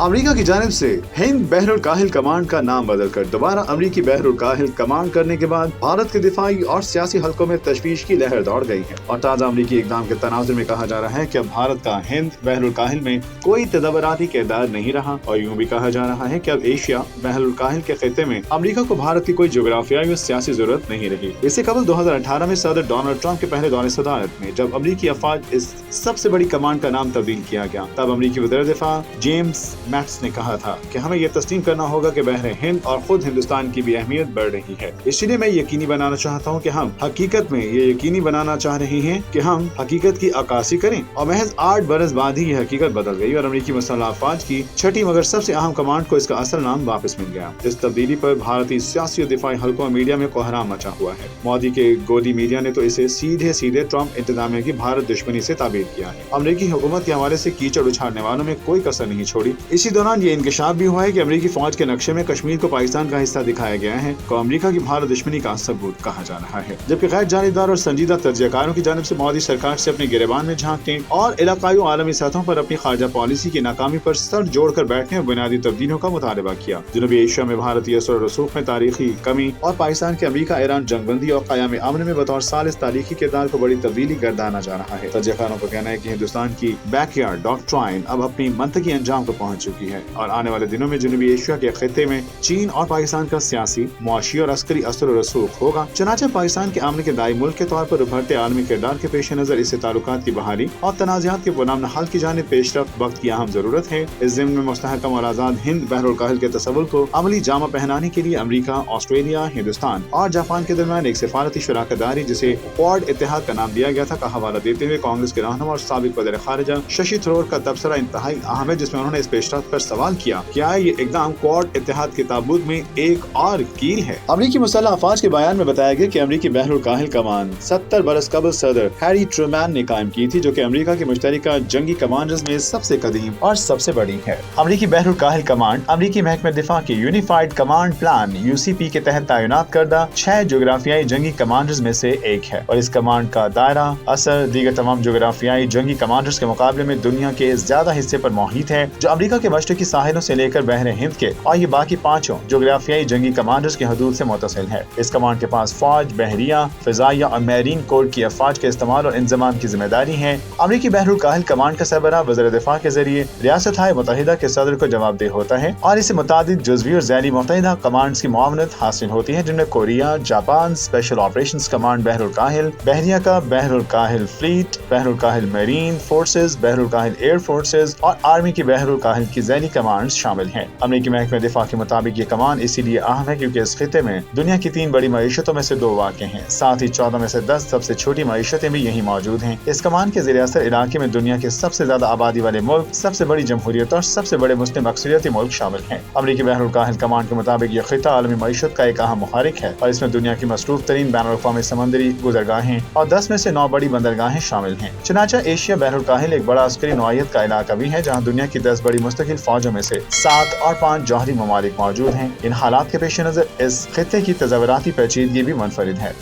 America की जानिब से हिंद बहरुल काहिल कमांड का नाम बदलकर दोबारा अमेरिकी बहरुल काहिल कमांड करने के बाद भारत के दिफाई और सियासी हलकों में तशवीश की लहर दौड़ गई है और ताज़ा अमेरिकी इक़दाम के तनाजुर में कहा जा रहा है कि अब भारत का हिंद बहरुल काहिल में कोई तदबराती किरदार नहीं रहा और यूं भी कहा जा रहा है कि अब एशिया बहरुल काहिल के खिते में अमेरिका को भारत की कोई जोग्राफियाई और सियासी जरूरत नहीं रही। इससे कबल 2018 में सदर डोनाल्ड ट्रंप के पहले दौरे सदारत में जब अमेरिकी अफवाज इस सबसे बड़ी कमांड का नाम तब्दील किया गया, तब अमेरिकी वज़ीर दिफा जेम्स मैट्स ने कहा था कि हमें यह तस्लीम करना होगा कि बहर हिंद और खुद हिंदुस्तान की भी अहमियत बढ़ रही है। इसलिए मैं यकीनी बनाना चाहता हूँ कि हम हकीकत में ये यकीनी बनाना चाह रहे हैं कि हम हकीकत की अक्कासी करें। और महज 8 बरस बाद ही ये हकीकत बदल गई और अमेरिकी मुसल्लह अफवाज की छठी मगर सबसे अहम कमांड को इसका असल नाम वापस मिल गया। इस तब्दीली पर भारतीय सियासी और दिफाई हलकों और मीडिया में कोहराम मचा हुआ है। मोदी के गोदी मीडिया ने तो इसे सीधे सीधे ट्रंप इंतजामिया की भारत दुश्मनी से ताबीर किया है। अमेरिकी हुकूमत के हवाले से कीचड़ उछालने वालों में कोई कसर नहीं छोड़ी। इसी दौरान ये इंकशाफ भी हुआ है कि अमेरिकी फौज के नक्शे में कश्मीर को पाकिस्तान का हिस्सा दिखाया गया है को अमेरिका की भारत दुश्मनी का सबूत कहा जा रहा है। जबकि गैर जानिबदार और संजीदा तज्जियाकारों की जानिब से मोदी सरकार से अपने गिरेबान में झांकने और इलाकाई और आलमी सतहों पर अपनी खारजा पॉलिसी की नाकामी पर सर जोड़कर बैठने और बुनियादी तब्दीलियों का मुतालबा किया। जनूबी एशिया में भारतीय असर और रसूख में तारीखी कमी और पाकिस्तान के अमेरिका ईरान जंगबंदी और क़याम अमन में बतौर सालिस तारीखी किरदार को बड़ी तब्दीली गर्दाना जा रहा है। तज्जियाकारों का कहना है कि हिंदुस्तान की बैकयार्ड डॉक्ट्राइन अब अपनी मंतकी अंजाम को पहुंच चुकी है और आने वाले दिनों में जनूबी एशिया के खिते में चीन और पाकिस्तान का सियासी, मुआशी और अस्करी असर और रसूख होगा। चनाचे पाकिस्तान के आमने के दाई मुल्क के तौर पर उभरते आलमी किरदार के पेश नजर इससे ताल्लुकात की बहाली और तनाज़ात के पुरअमन हल की जानिब पेशरफ्त वक्त की अहम जरूरत है। इस ज़िम्न में मुस्तहकम और आज़ाद हिंद बहरुल काहिल के तसव्वुर को अमली जामा पहनाने के लिए अमेरिका, ऑस्ट्रेलिया, हिंदुस्तान और जापान के दरमियान एक सिफारती शराकतदारी जिसे क्वाड इत्तेहाद का नाम दिया गया था का हवाला देते हुए कांग्रेस के रहनुमा और साबिक वज़ीर खारिजा शशि थरूर का तबसरा इंतहाई अहम है, जिसमें उन्होंने इस पेशरफ्त पर सवाल किया क्या ये इक़दाम क्वाड इत्तेहाद के ताबूत में एक और कील है। अमेरिकी मुसल्लह अफवाज के बयान में बताया गया कि अमेरिकी बहरुल काहिल कमान 70 बरस कबल सदर हैरी ट्रूमैन ने कायम की थी, जो कि अमेरिका के मुश्तरका जंगी कमांडर्स में सबसे कदीम और सबसे बड़ी है। अमेरिकी बहरुल काहिल कमांड अमेरिकी महकमे दिफा के यूनिफाइड कमांड प्लान (UCP) के तहत तैनात करदा 6 जोग्राफियाई जंगी कमांडर्स में से एक है और इस कमांड का दायरा असर दीगर तमाम जोग्राफियाई जंगी कमांडर्स के मुकाबले में दुनिया के ज्यादा हिस्से पर मौजूद है, जो अमेरिका के मशरकी साहिलों से लेकर बहर हिंद के और ये बाकी 5 जोग्राफियाई जंगी कमांडर्स के हदूद से मुतसिल है। इस कमांड के पास फौज, बहरिया, फिजाइया और मैरीन कोर की अफवाज के इस्तेमाल और इंतजाम की जिम्मेदारी है। अमेरिकी बहरुल काहिल कमांड का सरबराह वज़ीर दिफा के जरिए रियासत-ए मुत्तहिदा के सदर को जवाबदेह होता है और इसे मुतादिद जुज़वी और ज़ैली मुत्तहिदा कमांड्स की मुआवनत हासिल होती है, जिनमें Korea, Japan special operations command बहरुल काहिल, बहरिया का बहरुल काहिल फ्लीट, बहरुल काहिल मरीन फोर्सेज, बहरुल काहिल एयर फोर्सेज और आर्मी की बहरुल काहिल की ज़ैली कमांड्स शामिल हैं। अमेरिकी महकमे दिफा के मुताबिक ये कमान इसीलिए अहम है क्योंकि इस खिते में दुनिया की 3 बड़ी मईशतों में से 2 वाक़ हैं, साथ ही 14 में से 10 सबसे छोटी मईशतें भी यही मौजूद हैं। इस कमान के ज़रिए असर इलाके में दुनिया के सबसे ज्यादा आबादी वाले मुल्क, सबसे बड़ी जमहूरियत और सबसे बड़े मुस्लिम अक्सरियती मुल्क शामिल हैं। अमेरिकी बहरुल काहिल कमांड के मुताबिक ये खिता आलमी मईशत का एक अहम मुहारिक है और इसमें दुनिया की मसरूफ तरीन बैनुल-अक़वामी समंदरी गुज़रगाहें और 10 में से 9 बड़ी बंदरगाहें शामिल हैं। चनाचा एशिया बहरुल काहिल एक बड़ा अस्करी नौइयत का इलाका भी है, जहाँ दुनिया की 10 बड़ी मुस्तकिल फौजों में से 7 और 5 जौहरी ममालिक मौजूद हैं। इन हालात के पेश नज़र इस खिते की तज़व्वुराती पेचीदगी भी मुनफरिद है।